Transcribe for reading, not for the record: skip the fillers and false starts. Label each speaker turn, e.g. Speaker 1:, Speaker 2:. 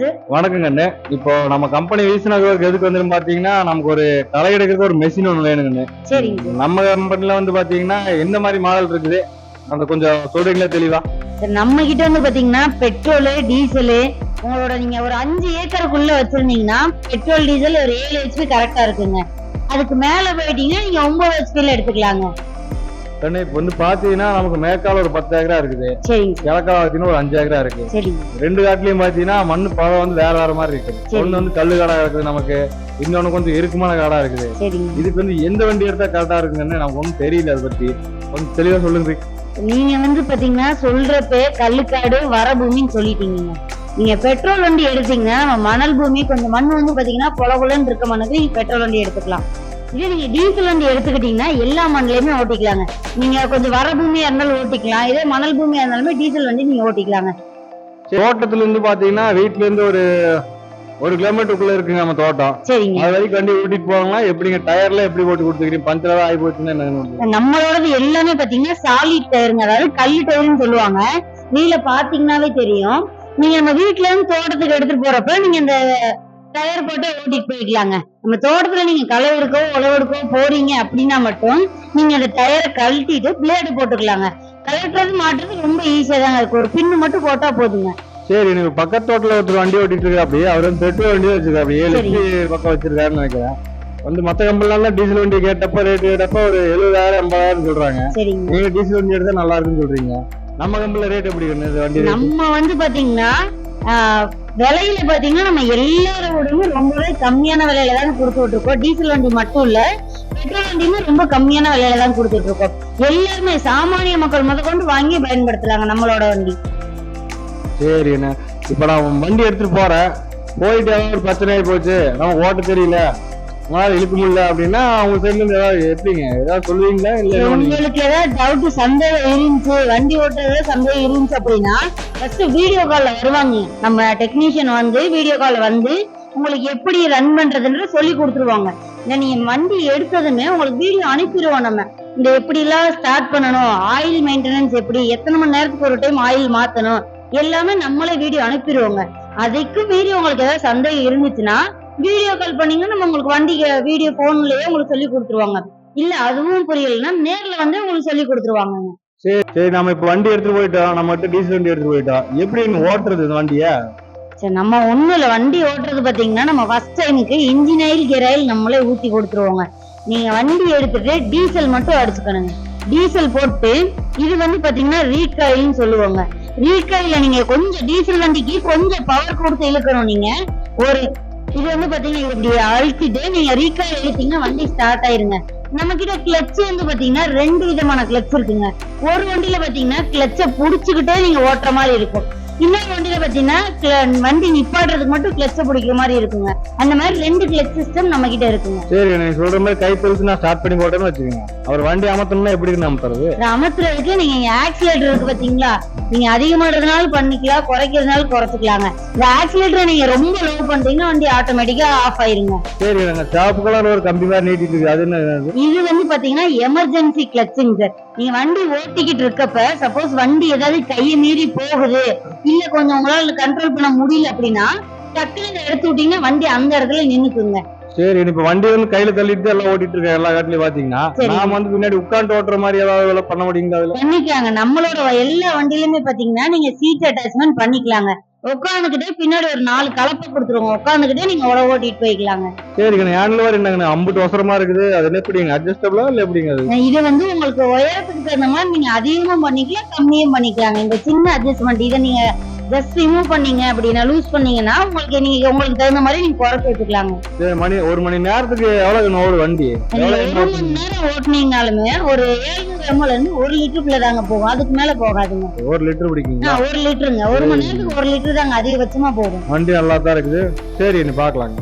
Speaker 1: Sir.
Speaker 2: வணக்கங்க அண்ணே. இப்போ நம்ம கம்பெனி வீசுனதுக்கு எதுக்கு வந்து பாத்தீங்கன்னா நமக்கு ஒரு களை எடுக்கிறதுக்கு ஒரு மெஷின் ஒன்று வேணுங்கண்ணே.
Speaker 1: சரிங்க.
Speaker 2: நம்ம கம்பெனில வந்து பாத்தீங்கன்னா எந்த மாதிரி மாடல் இருக்குது அந்த கொஞ்சம் சொல்றீங்களா தெளிவா?
Speaker 1: சார் நம்ம கிட்ட வந்து பாத்தீங்கன்னா பெட்ரோலு டீசலு உங்களோட நீங்க ஒரு 5 ஏக்கருக்குள்ள வச்சிருந்தீங்கன்னா பெட்ரோல் டீசல் ஒரு 7 HP கரெக்டா இருக்குங்க. அதுக்கு மேல போயிட்டீங்கன்னா நீங்க 9 HPல எடுத்துக்கலாங்க.
Speaker 2: இப்ப வந்து பாத்தீங்கன்னா நமக்கு மேற்கால ஒரு 10 ஏக்கரா இருக்குது,
Speaker 1: சரிங்க.
Speaker 2: கிழக்கால பாத்தீங்கன்னா ஒரு 5 ஏக்கரா இருக்கு.
Speaker 1: சரிங்க.
Speaker 2: ரெண்டு காட்டுலயும் பாத்தீங்கன்னா மண்ணு பழம் வந்து வேற வேற மாதிரி இருக்கு. ஒண்ணு வந்து கல்லு காடா இருக்குது நமக்கு, இன்னொன்னு கொஞ்சம் இறுக்கமான காடா இருக்குது.
Speaker 1: சரிங்க.
Speaker 2: இதுக்கு வந்து எந்த வண்டி எடுத்தா கரெக்டா இருக்குங்கன்னு நமக்கு ஒன்றும் தெரியல. அதை பத்தி கொஞ்சம் தெளிவா சொல்லுங்க.
Speaker 1: நீங்க வந்து பாத்தீங்கன்னா சொல்றப்ப கல்லுக்காடு வரபூமின்னு சொல்லிட்டீங்க. நீங்க பெட்ரோல் வண்டி எடுத்தீங்கன்னா நம்ம மணல் பூமி கொஞ்சம் மண் வந்து பாத்தீங்கன்னா பொலகுலன்னு இருக்க மண்ணுக்கு நீங்க பெட்ரோல் வண்டி எடுத்துக்கலாம். இதே நீங்க டீசல் வண்டி எடுத்துக்கிட்டீங்கன்னா எல்லா மண்ணிலையுமே ஓட்டிக்கலாங்க. நீங்க கொஞ்சம் வர பூமியா இருந்தாலும் ஓட்டிக்கலாம், இதே மணல் பூமியா இருந்தாலுமே டீசல் வண்டி நீங்க ஓட்டிக்கலாங்க.
Speaker 2: தோட்டத்துல இருந்து பாத்தீங்கன்னா வீட்டுல இருந்து ஒரு 1 கிலோமீட்டருக்குள்ள இருக்குங்க நம்ம தோட்டம்.
Speaker 1: சரிங்க.
Speaker 2: அது வரைக்கும் வண்டி ஓட்டிட்டு போவாங்களா எப்படிங்க? டயர்ல எப்படி போட்டு கொடுத்துக்கிறீங்க? பஞ்சர் ஆகி போச்சுன்னா
Speaker 1: நம்மளோடது எல்லாமே பாத்தீங்கன்னா சாலிட் டயருங்க, அதாவது கல் டயர்னு சொல்லுவாங்க. நீல பாத்தீங்கன்னாவே தெரியும். நீங்க நம்ம வீட்டுல இருந்து தோட்டத்துக்கு எடுத்துட்டு போறப்ப நீங்க இந்த டயர் போட்டு ஓட்டிட்டு போய்க்கலாங்க. நம்ம தோட்டத்துல நீங்க களை எடுக்கோ உழவு எடுக்கோ போறீங்க அப்படின்னா மட்டும் நீங்க அந்த டயரை கழட்டிட்டு பிளேடு போட்டுக்கலாங்க. கழட்டுறது மாட்டுறது ரொம்ப ஈஸியா தாங்க இருக்கு. ஒரு பின்னு மட்டும் போட்டா போதுங்க.
Speaker 2: சரி, நீங்க பக்கத்து தோட்டத்துல ஒருத்தர் வண்டி ஓட்டிட்டு இருக்கா, அப்படியே அவர் வந்து பெட்ரோல் வண்டி வச்சிருக்காரு, 7 HP பக்கம் வச்சிருக்காருன்னு நினைக்கிறேன். வந்து மத்த கம்பெனிலாம் டீசல் வண்டி கேட்டப்ப ரேட் கேட்டப்ப ஒரு 70,000 80,000 சொல்றாங்க. நீங்க டீசல் வண்டி எடுத்தா நல்லா இருக்குன்னு சொல்றீங்க. நம்ம கம்பெனில ரேட் எப்படி வண்டி?
Speaker 1: நம்ம வந்து பாத்தீங்கன்னா விலையில பாத்தீங்கன்னா நம்ம எல்லாரோடையுமே ரொம்பவே கம்மியான விலையில தான் கொடுத்துட்டு இருக்கோம். டீசல் வண்டி மட்டும் இல்ல, பெட்ரோல் வண்டியுமே ரொம்ப கம்மியான விலையில தான் கொடுத்துட்டு இருக்கோம். எல்லாருமே சாமானிய மக்கள் முதற்கொண்டு வாங்கி பயன்படுத்தலாங்க நம்மளோட வண்டி.
Speaker 2: சரி, இப்ப நான் வண்டி எடுத்துட்டு போறேன், போயிட்டு ஏதாவது ஒரு பிரச்சனை ஆகி போச்சு, நமக்கு ஓட்ட தெரியல, உங்களால இழுக்க முடியல அப்படின்னா அவங்க சைட்ல இருந்து ஏதாவது எப்படிங்க ஏதாவது சொல்லுவீங்களா? இல்ல
Speaker 1: உங்களுக்கு ஏதாவது டவுட் சந்தேகம் இருந்துச்சு, வண்டி ஓட்டுறதுல சந்தேகம் இருந்துச்சு அப்படின்னா ஃபர்ஸ்ட் வீடியோ கால்ல வருவாங்க. நம்ம டெக்னீஷியன் வந்து வீடியோ கால்ல வந்து உங்களுக்கு எப்படி ரன் பண்றதுன்ற சொல்லி கொடுத்துருவாங்க. நீங்க வண்டி எடுத்ததுமே உங்களுக்கு வீடியோ அனுப்பிடுவோம். நம்ம இந்த எப்படி எல்லாம் ஸ்டார்ட் பண்ணணும், ஆயில் மெயின்டெனன்ஸ் எப்படி, எத்தனை மணி நேரத்துக்கு ஒரு டைம் ஆயில் மாத்தணும், எல்லாமே நம்மளே வீடியோ அனுப்பிடுவோங்க. அதுக்கு மீறி உங்களுக்கு ஏதாவது சந்தேகம் இருந்துச்சுன்னா வீடியோ கால் பண்ணீங்கன்னா நம்ம உங்களுக்கு வண்டி வீடியோ போன்லயே உங்களுக்கு சொல்லி கொடுத்துருவாங்க. இல்ல அதுவும் புரியலன்னா நேர்ல வந்து உங்களுக்கு சொல்லி கொடுத்துருவாங்க.
Speaker 2: சரி சரி, நம்ம இப்ப வண்டி எடுத்துட்டு போயிட்டோம், நம்ம டீசல் வண்டி எடுத்துட்டு போயிட்டோம், எப்படி ஓட்டுறது இந்த வண்டிய?
Speaker 1: சரி, நம்ம ஒண்ணும் இல்ல, வண்டி ஓட்டுறது பாத்தீங்கன்னா நம்ம ஃபர்ஸ்ட் டைமுக்கு இன்ஜின் ஆயில் கியர் ஆயில் நம்மளே ஊத்தி கொடுத்துருவோங்க. நீங்க வண்டி எடுத்துட்டு டீசல் மட்டும் அடிச்சுக்கணுங்க. டீசல் போட்டு இது வந்து பாத்தீங்கன்னா ரீகாயில்னு சொல்லுவாங்க. ரீகாயில நீங்க கொஞ்சம் டீசல் வண்டிக்கு கொஞ்சம் பவர் கொடுத்து இழுக்கணும். நீங்க ஒரு இது வந்து பாத்தீங்கன்னா இப்படி அழுத்திட்டு நீங்க ரீகாயில் இழுத்தீங்கன்னா வண்டி ஸ்டார்ட் ஆயிருங்க. நம்ம கிட்ட கிளட்ச் வந்து பாத்தீங்கன்னா 2 விதமான கிளட்ச் இருக்குங்க. ஒரு வண்டியில பாத்தீங்கன்னா கிளட்ச புடிச்சுக்கிட்டே நீங்க ஓட்டுற மாதிரி இருக்கும். இன்னொரு வண்டியில பாத்தீங்கன்னா வண்டி நிப்பாடுறதுக்கு மட்டும் கிளட்ச பிடிக்கிற மாதிரி இருக்குங்க. அந்த மாதிரி 2 கிளட்ச் சிஸ்டம் நம்ம கிட்ட இருக்குங்க.
Speaker 2: சரி, நீங்க சொல்ற மாதிரி கை பெருசு நான் ஸ்டார்ட் பண்ணி போட்டேன்னு வச்சுக்கோங்க, அவர் வண்டி அமர்த்தணும்னா எப்படி அமர்த்துறது?
Speaker 1: அமர்த்துறதுக்கு நீங்க ஆக்சிலேட்டர் இருக்கு பாத்தீங்களா, நீங்க அதிகமாடுறதுனாலும் பண்ணிக்கலாம், குறைக்கிறதுனாலும் குறைச்சிக்கலாங்க. இந்த ஆக்சிலேட்டரை நீங்க ரொம்ப லோ பண்றீங்கன்னா வண்டி ஆட்டோமேட்டிக்கா ஆஃப் ஆயிருங்க.
Speaker 2: சரி, சிவப்பு கலர் ஒரு கம்பி மாதிரி நீட்டிட்டு இருக்கு, அது என்ன?
Speaker 1: இது வந்து பாத்தீங்கன்னா எமர்ஜென்சி கிளட்சிங் சார். நீங்க வண்டி ஓட்டிக்கிட்டு இருக்கப்ப சப்போஸ் வண்டி ஏதாவது கையை மீறி போகுது, இல்ல கொஞ்சம் உங்களால கண்ட்ரோல் பண்ண முடியல அப்படின்னா டக்குனு எடுத்து விட்டீங்கன்னா வண்டி அந்த இடத்துல நின்னுக்குங்க.
Speaker 2: சரி, இப்ப வண்டி வந்து கையில தள்ளிட்டு எல்லாம் ஓட்டிட்டு இருக்க எல்லா காட்டுலயும் பாத்தீங்கன்னா நாம வந்து பின்னாடி உட்காந்து ஓட்டுற மாதிரி ஏதாவது பண்ண முடியுங்களா?
Speaker 1: பண்ணிக்கலாங்க. நம்மளோட எல்லா வண்டியிலுமே பாத்தீங்கன்னா நீங்க சீட் அட்டாச்மெண்ட் பண்ணிக்கலாங்க. உட்காந்துக்கிட்டே பின்னாடி ஒரு 4 கலப்பை கொடுத்துருவோம், உட்காந்துக்கிட்டே நீங்க உழவு ஓட்டிட்டு போய்க்கலாங்க.
Speaker 2: சரிங்க, ஹேண்டில் என்னங்க அம்புட்டு அவசரமா இருக்குது, அது எப்படிங்க அட்ஜஸ்டபிளா இல்ல எப்படிங்க?
Speaker 1: இது வந்து உங்களுக்கு உயரத்துக்கு தகுந்த மாதிரி நீங்க அதிகமும் பண்ணிக்கலாம் கம்மியும் பண்ணிக்கலாங்க. இந்த சின்ன அட்ஜஸ்ட்மெண்ட் இதை நீங்க ஜஸ்ட் ரிமூவ் பண்ணீங்க அப்படின்னா லூஸ் பண்ணீங்கன்னா உங்களுக்கு தகுந்த மாதிரி நீங்க குறைச்சு வச்சுக்கலாங்க.
Speaker 2: சரி, ஒரு மணி நேரத்துக்கு எவ்வளவு ஓடு வண்டி?
Speaker 1: 1 மணி நேரம் ஓட்டுனீங்கனாலுமே ஒரு 700 ml இருந்து 1 லிட்டருக்குள்ள தாங்க போகும், அதுக்கு மேல போகாதுங்க.
Speaker 2: 1 லிட்டர் பிடிக்குங்க?
Speaker 1: 1 லிட்டருங்க. 1 மணி நேரத்துக்கு 1 லிட்டர் தாங்க அதிகபட்சமா போகும்.
Speaker 2: வண்டி நல்லா தான் இருக்குது. சரி, பாக்கலாங்க.